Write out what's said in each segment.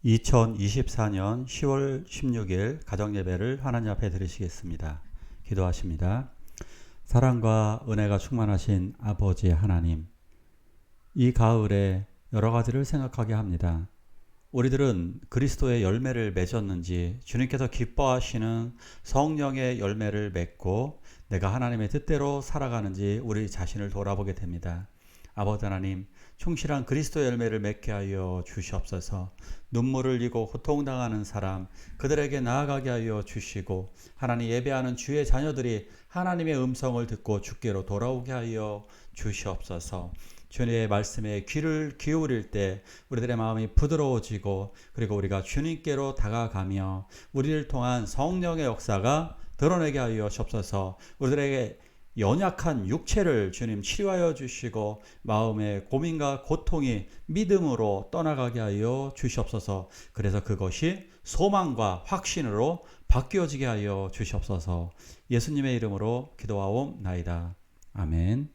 2024년 10월 16일 가정예배를 하나님 앞에 드리시겠습니다. 기도하십니다. 사랑과 은혜가 충만하신 아버지 하나님, 이 가을에 여러 가지를 생각하게 합니다. 우리들은 그리스도의 열매를 맺었는지, 주님께서 기뻐하시는 성령의 열매를 맺고 내가 하나님의 뜻대로 살아가는지 우리 자신을 돌아보게 됩니다. 아버지 하나님, 충실한 그리스도 열매를 맺게 하여 주시옵소서. 눈물을 흘리고 고통당하는 사람, 그들에게 나아가게 하여 주시고, 하나님 예배하는 주의 자녀들이 하나님의 음성을 듣고 주께로 돌아오게 하여 주시옵소서. 주님의 말씀에 귀를 기울일 때 우리들의 마음이 부드러워지고, 그리고 우리가 주님께로 다가가며 우리를 통한 성령의 역사가 드러내게 하여 주옵소서. 우리들에게 연약한 육체를 주님 치료하여 주시고 마음의 고민과 고통이 믿음으로 떠나가게 하여 주시옵소서. 그래서 그것이 소망과 확신으로 바뀌어지게 하여 주시옵소서. 예수님의 이름으로 기도하옵나이다. 아멘.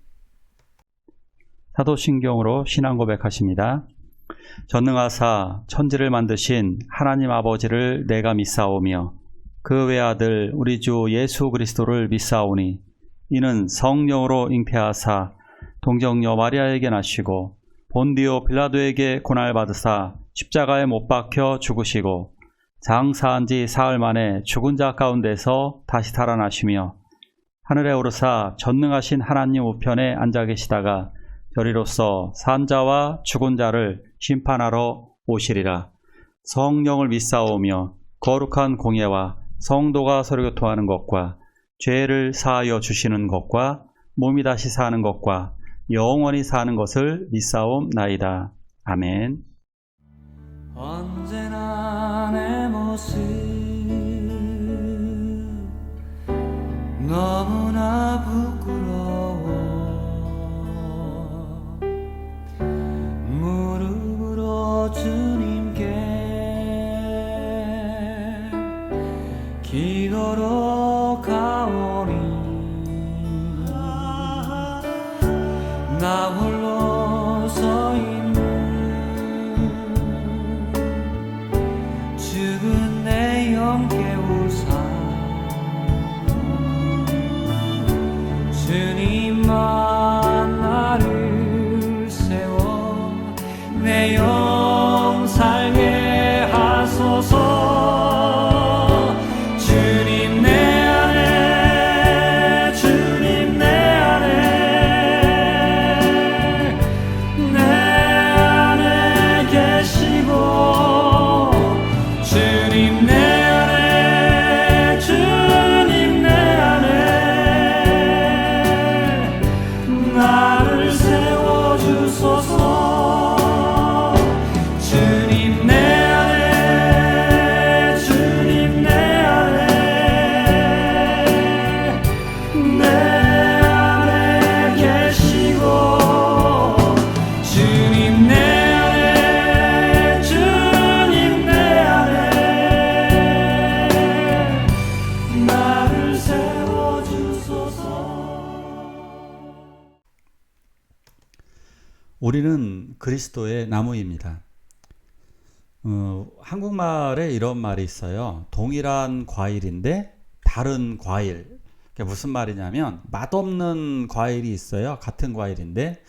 사도신경으로 신앙 고백하십니다. 전능하사 천지를 만드신 하나님 아버지를 내가 믿사오며 그 외아들 우리 주 예수 그리스도를 믿사오니 이는 성령으로 잉태하사 동정녀 마리아에게 나시고 본디오 빌라도에게 고난받으사 십자가에 못 박혀 죽으시고 장사한 지 사흘 만에 죽은 자 가운데서 다시 살아나시며 하늘에 오르사 전능하신 하나님 우편에 앉아 계시다가 저리로서 산 자와 죽은 자를 심판하러 오시리라. 성령을 믿사오며 거룩한 공예와 성도가 서로 교통하는 것과 죄를 사하여 주시는 것과 몸이 다시 사는 것과 영원히 사는 것을 믿사옵나이다. 아멘. 언제나 내 모습 너무나 부끄러워 무릎으로 주님께 기도로 가오니 나 홀로 서 있는 죽은 내 영 깨우사 주님만 나를 세워 내 영 살게 하소서. 우리는 그리스도의 나무입니다. 한국말에 이런 말이 있어요. 동일한 과일인데 다른 과일. 그게 무슨 말이냐면 맛없는 과일이 있어요. 같은 과일인데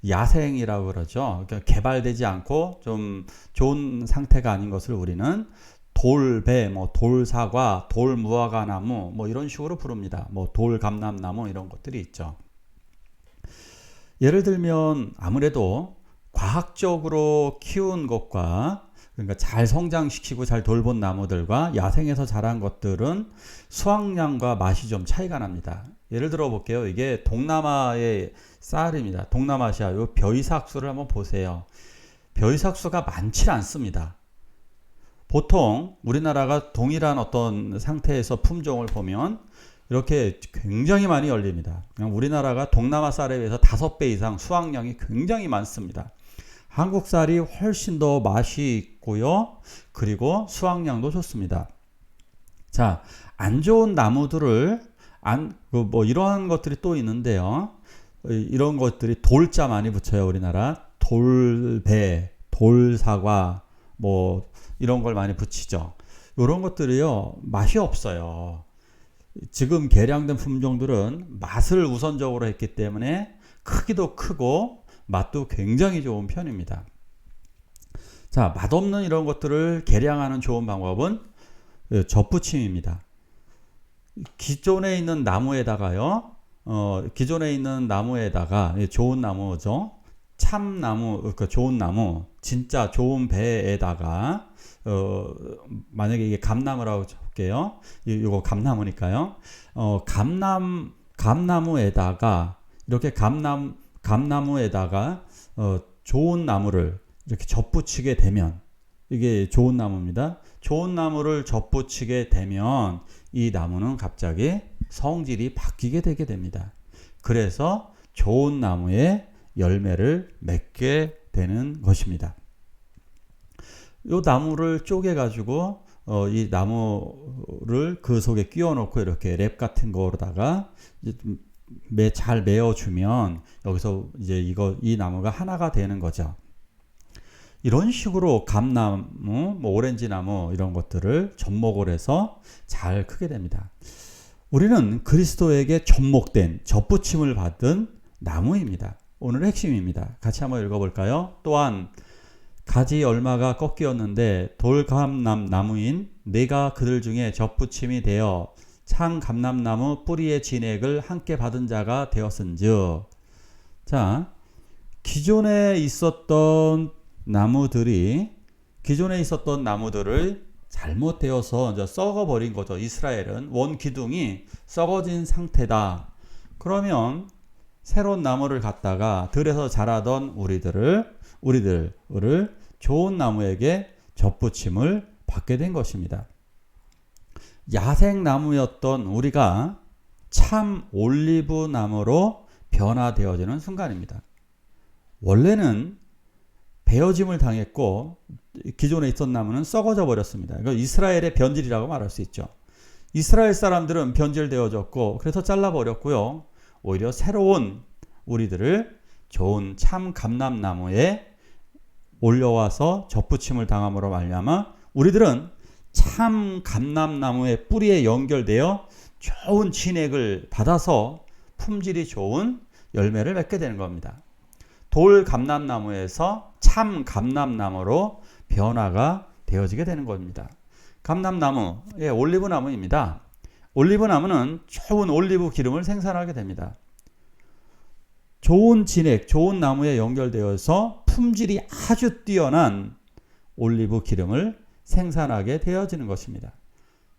야생이라고 그러죠. 그러니까 개발되지 않고 좀 좋은 상태가 아닌 것을 우리는 돌배, 돌사과, 돌무화과나무 이런 식으로 부릅니다. 돌감람나무 이런 것들이 있죠. 예를 들면 아무래도 과학적으로 키운 것과, 그러니까 잘 성장시키고 잘 돌본 나무들과 야생에서 자란 것들은 수확량과 맛이 좀 차이가 납니다. 예를 들어 볼게요. 이게 동남아의 쌀입니다. 동남아시아 요 벼이삭수를 한번 보세요. 벼이삭수가 많지 않습니다. 보통 우리나라가 동일한 어떤 상태에서 품종을 보면 이렇게 굉장히 많이 열립니다. 우리나라가 동남아 쌀에 비해서 5배 이상 수확량이 굉장히 많습니다. 한국 쌀이 훨씬 더 맛이 있고요. 그리고 수확량도 좋습니다. 자, 안 좋은 나무들을 이러한 것들이 또 있는데요. 이런 것들이 돌자 많이 붙여요. 우리나라 돌배, 돌사과, 뭐 이런 걸 많이 붙이죠. 이런 것들이요 맛이 없어요. 지금 개량된 품종들은 맛을 우선적으로 했기 때문에 크기도 크고 맛도 굉장히 좋은 편입니다. 자, 맛없는 이런 것들을 개량하는 좋은 방법은 접붙임입니다. 기존에 있는 나무에다가요, 기존에 있는 나무에다가 좋은 나무죠. 참나무, 그러니까 좋은 나무, 진짜 좋은 배에다가 만약에 이게 감나무라고 볼게요. 이거 감나무니까요. 감나무에다가 이렇게 감나무에다가 좋은 나무를 이렇게 접붙이게 되면 이게 좋은 나무입니다. 좋은 나무를 접붙이게 되면 이 나무는 갑자기 성질이 바뀌게 되게 됩니다. 그래서 좋은 나무에 열매를 맺게 되는 것입니다. 이 나무를 쪼개 가지고 이 나무를 그 속에 끼워 놓고 이렇게 랩 같은 거로다가 잘 메어주면 여기서 이제 이 나무가 하나가 되는 거죠. 이런 식으로 감나무, 뭐 오렌지 나무 이런 것들을 접목을 해서 잘 크게 됩니다. 우리는 그리스도에게 접목된 접붙임을 받은 나무입니다. 오늘의 핵심입니다. 같이 한번 읽어볼까요? 또한 가지 얼마가 꺾이었는데 돌감람나무인 내가 그들 중에 접붙임이 되어 창 감람나무 뿌리의 진액을 함께 받은 자가 되었은즉. 자, 기존에 있었던 나무들을 잘못되어서 이제 썩어버린 거죠. 이스라엘은 원 기둥이 썩어진 상태다. 그러면 새로운 나무를 갖다가 들에서 자라던 우리들을 좋은 나무에게 접붙임을 받게 된 것입니다. 야생 나무였던 우리가 참 올리브 나무로 변화되어지는 순간입니다. 원래는 베어짐을 당했고 기존에 있던 나무는 썩어져 버렸습니다. 이거 이스라엘의 변질이라고 말할 수 있죠. 이스라엘 사람들은 변질되어졌고 그래서 잘라버렸고요. 오히려 새로운 우리들을 좋은 참 감람나무에 올려와서 접붙임을 당함으로 말미암아 우리들은 참 감람나무의 뿌리에 연결되어 좋은 진액을 받아서 품질이 좋은 열매를 맺게 되는 겁니다. 돌 감람나무에서 참 감람나무로 변화가 되어지게 되는 겁니다. 감람나무, 올리브 나무입니다. 올리브 나무는 좋은 올리브 기름을 생산하게 됩니다. 좋은 진액, 좋은 나무에 연결되어서 품질이 아주 뛰어난 올리브 기름을 생산하게 되어지는 것입니다.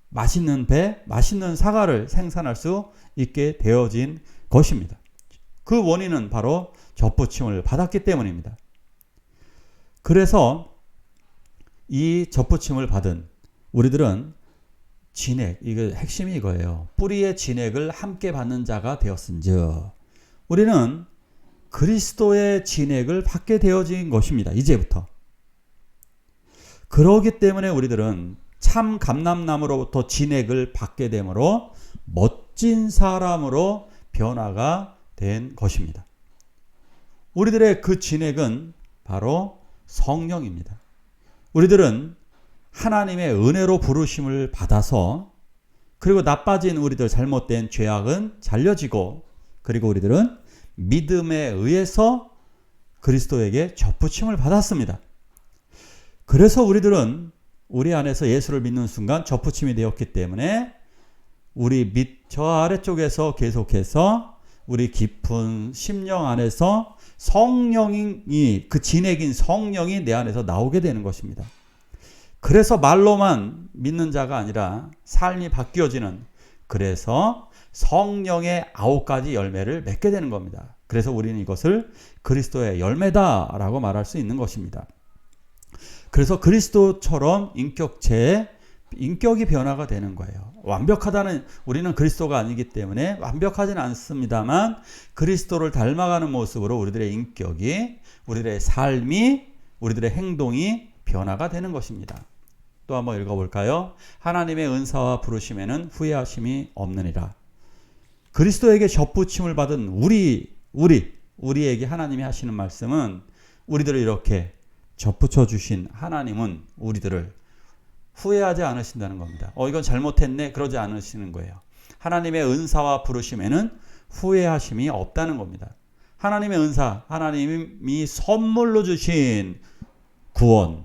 맛있는 배, 맛있는 사과를 생산할 수 있게 되어진 것입니다. 그 원인은 바로 접붙임을 받았기 때문입니다. 그래서 이 접붙임을 받은 우리들은 진액, 이거 핵심이 이거예요. 뿌리의 진액을 함께 받는 자가 되었은즉 우리는 그리스도의 진액을 받게 되어진 것입니다. 이제부터. 그러기 때문에 우리들은 참 감람나무로부터 진액을 받게 되므로 멋진 사람으로 변화가 된 것입니다. 우리들의 그 진액은 바로 성령입니다. 우리들은 하나님의 은혜로 부르심을 받아서 그리고 나빠진 우리들 잘못된 죄악은 잘려지고 그리고 우리들은 믿음에 의해서 그리스도에게 접붙임을 받았습니다. 그래서 우리들은 우리 안에서 예수를 믿는 순간 접붙임이 되었기 때문에 저 아래쪽에서 계속해서 우리 깊은 심령 안에서 성령이 그 진액인 성령이 내 안에서 나오게 되는 것입니다. 그래서 말로만 믿는 자가 아니라 삶이 바뀌어지는 그래서 성령의 9가지 열매를 맺게 되는 겁니다. 그래서 우리는 이것을 그리스도의 열매다라고 말할 수 있는 것입니다. 그래서 그리스도처럼 인격이 변화가 되는 거예요. 완벽하다는 우리는 그리스도가 아니기 때문에 완벽하지는 않습니다만 그리스도를 닮아가는 모습으로 우리들의 인격이, 우리들의 삶이, 우리들의 행동이 변화가 되는 것입니다. 또 한번 읽어볼까요? 하나님의 은사와 부르심에는 후회하심이 없느니라. 그리스도에게 접붙임을 받은 우리에게 하나님이 하시는 말씀은 우리들을 이렇게 접붙여 주신 하나님은 우리들을 후회하지 않으신다는 겁니다. 이건 잘못했네 그러지 않으시는 거예요. 하나님의 은사와 부르심에는 후회하심이 없다는 겁니다. 하나님의 은사, 하나님이 선물로 주신 구원,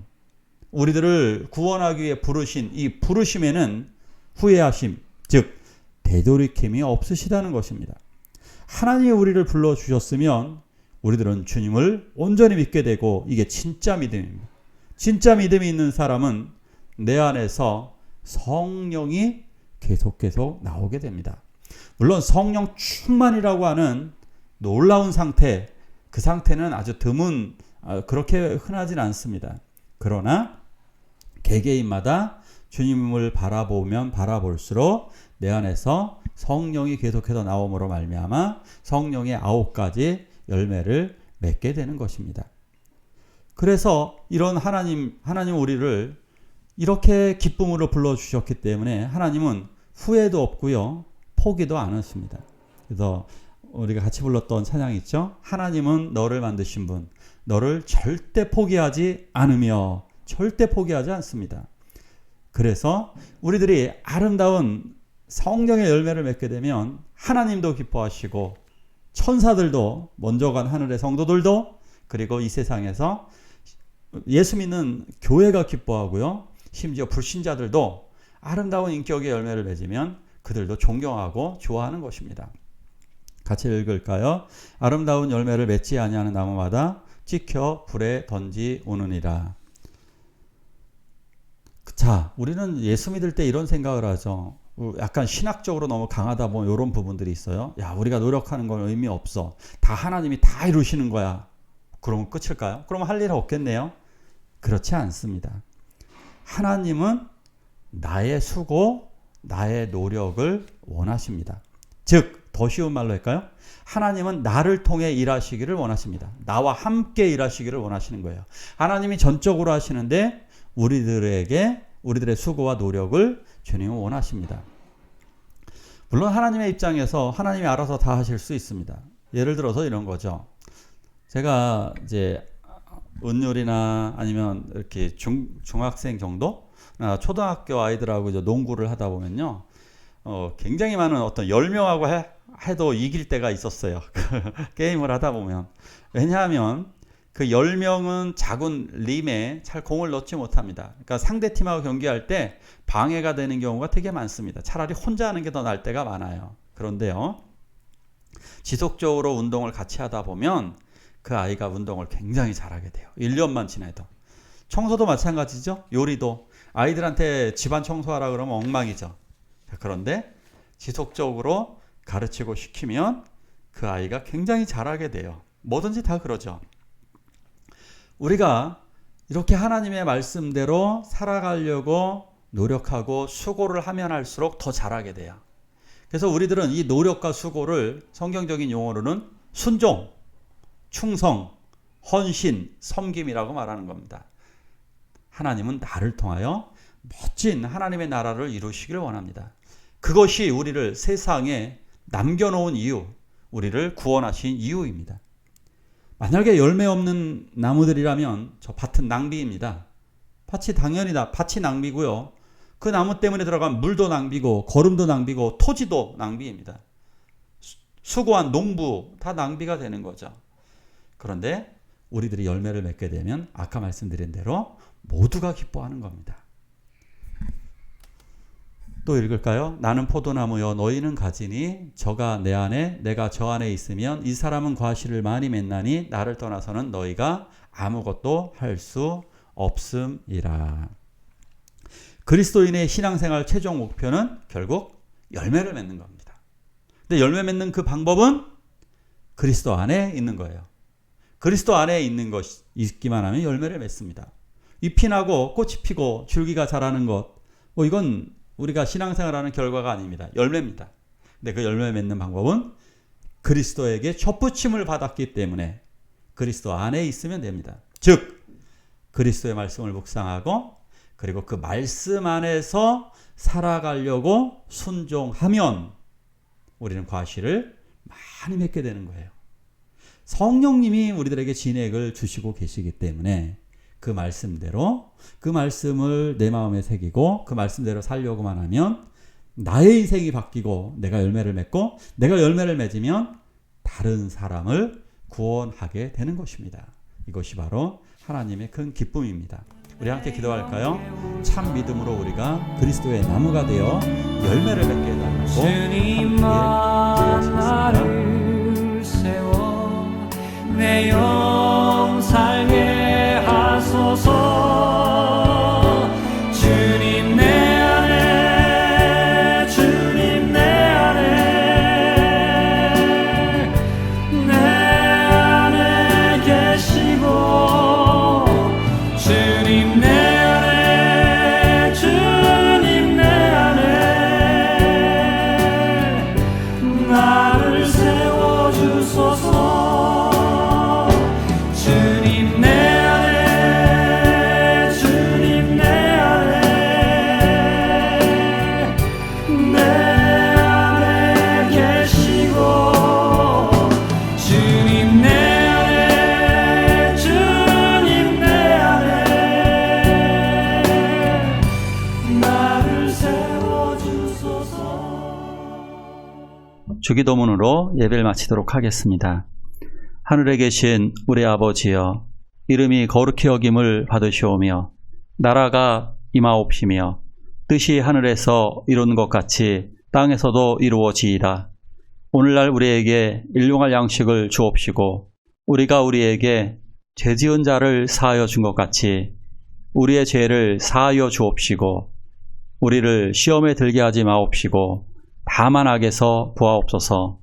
우리들을 구원하기 위해 부르신 이 부르심에는 후회하심, 즉 되돌이킴이 없으시다는 것입니다. 하나님이 우리를 불러주셨으면 우리들은 주님을 온전히 믿게 되고, 이게 진짜 믿음입니다. 진짜 믿음이 있는 사람은 내 안에서 성령이 계속 나오게 됩니다. 물론 성령 충만이라고 하는 놀라운 상태, 그 상태는 아주 드문, 그렇게 흔하진 않습니다. 그러나 개개인마다 주님을 바라보면 바라볼수록 내 안에서 성령이 계속해서 나옴으로 말미암아 성령의 9가지 열매를 맺게 되는 것입니다. 그래서 이런 하나님 우리를 이렇게 기쁨으로 불러주셨기 때문에 하나님은 후회도 없고요, 포기도 안 하십니다. 그래서 우리가 같이 불렀던 찬양이 있죠. 하나님은 너를 만드신 분, 너를 절대 포기하지 않으며 절대 포기하지 않습니다. 그래서 우리들이 아름다운 성령의 열매를 맺게 되면 하나님도 기뻐하시고, 천사들도, 먼저 간 하늘의 성도들도, 그리고 이 세상에서 예수 믿는 교회가 기뻐하고요, 심지어 불신자들도 아름다운 인격의 열매를 맺으면 그들도 존경하고 좋아하는 것입니다. 같이 읽을까요? 아름다운 열매를 맺지 아니하는 나무마다 찍혀 불에 던지오느니라. 자, 우리는 예수 믿을 때 이런 생각을 하죠. 약간 신학적으로 너무 강하다 보면 이런 부분들이 있어요. 야, 우리가 노력하는 건 의미 없어. 다 하나님이 다 이루시는 거야. 그러면 끝일까요? 그러면 할 일 없겠네요. 그렇지 않습니다. 하나님은 나의 수고, 나의 노력을 원하십니다. 즉, 더 쉬운 말로 할까요? 하나님은 나를 통해 일하시기를 원하십니다. 나와 함께 일하시기를 원하시는 거예요. 하나님이 전적으로 하시는데 우리들의 수고와 노력을 주님은 원하십니다. 물론 하나님의 입장에서 하나님이 알아서 다 하실 수 있습니다. 예를 들어서 이런 거죠. 제가 이제 은율이나 아니면 이렇게 중학생 정도, 초등학교 아이들하고 이제 농구를 하다 보면요, 굉장히 많은 어떤 10명하고 해도 이길 때가 있었어요. 게임을 하다 보면. 왜냐하면 그 10명은 작은 림에 잘 공을 넣지 못합니다. 그러니까 상대팀하고 경기할 때 방해가 되는 경우가 되게 많습니다. 차라리 혼자 하는 게 더 나을 때가 많아요. 그런데요, 지속적으로 운동을 같이 하다 보면 그 아이가 운동을 굉장히 잘하게 돼요. 1년만 지나도. 청소도 마찬가지죠. 요리도. 아이들한테 집안 청소하라 그러면 엉망이죠. 그런데 지속적으로 가르치고 시키면 그 아이가 굉장히 잘하게 돼요. 뭐든지 다 그러죠. 우리가 이렇게 하나님의 말씀대로 살아가려고 노력하고 수고를 하면 할수록 더 잘하게 돼요. 그래서 우리들은 이 노력과 수고를 성경적인 용어로는 순종, 충성, 헌신, 섬김이라고 말하는 겁니다. 하나님은 나를 통하여 멋진 하나님의 나라를 이루시기를 원합니다. 그것이 우리를 세상에 남겨놓은 이유, 우리를 구원하신 이유입니다. 만약에 열매 없는 나무들이라면 저 밭은 낭비입니다. 밭이 낭비고요. 그 나무 때문에 들어간 물도 낭비고, 거름도 낭비고, 토지도 낭비입니다. 수고한 농부 다 낭비가 되는 거죠. 그런데 우리들이 열매를 맺게 되면 아까 말씀드린 대로 모두가 기뻐하는 겁니다. 또 읽을까요? 나는 포도나무여 너희는 가지니 저가 내 안에 내가 저 안에 있으면 이 사람은 과실을 많이 맺나니 나를 떠나서는 너희가 아무것도 할 수 없음이라. 그리스도인의 신앙생활 최종 목표는 결국 열매를 맺는 겁니다. 근데 열매 맺는 그 방법은 그리스도 안에 있는 거예요. 그리스도 안에 있는 것이 있기만 하면 열매를 맺습니다. 잎이 나고 꽃이 피고 줄기가 자라는 것, 이건 우리가 신앙생활하는 결과가 아닙니다. 열매입니다. 근데 그 열매 맺는 방법은 그리스도에게 첫부침을 받았기 때문에 그리스도 안에 있으면 됩니다. 즉 그리스도의 말씀을 묵상하고 그리고 그 말씀 안에서 살아가려고 순종하면 우리는 과실을 많이 맺게 되는 거예요. 성령님이 우리들에게 진액을 주시고 계시기 때문에 그 말씀대로 그 말씀을 내 마음에 새기고 그 말씀대로 살려고만 하면 나의 인생이 바뀌고 내가 열매를 맺고 내가 열매를 맺으면 다른 사람을 구원하게 되는 것입니다. 이것이 바로 하나님의 큰 기쁨입니다. 우리 함께 기도할까요? 참 믿음으로 우리가 그리스도의 나무가 되어 열매를 맺게 해달라고 주님만 기도하시겠습니다. 나를 세워 내 영 살게 하소서. 주님 내 안에 주님 내 안에 내 안에 계시고 주님 내 안에 주님 내 안에 나를 세워주소서. 주님 내 안에 주님 내 안에 내 안에 계시고 주님 내 안에 주님 내 안에 나를 세워주소서. 주기도문으로 예배를 마치도록 하겠습니다. 하늘에 계신 우리 아버지여, 이름이 거룩히 여김을 받으시오며 나라가 임하옵시며 뜻이 하늘에서 이루는 것 같이 땅에서도 이루어지이다. 오늘날 우리에게 일용할 양식을 주옵시고 우리가 우리에게 죄지은 자를 사하여 준 것 같이 우리의 죄를 사하여 주옵시고 우리를 시험에 들게 하지 마옵시고 다만 악에서 구하옵소서.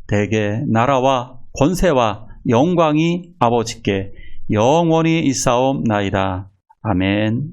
대개 나라와 권세와 영광이 아버지께 영원히 있사옵나이다. 아멘.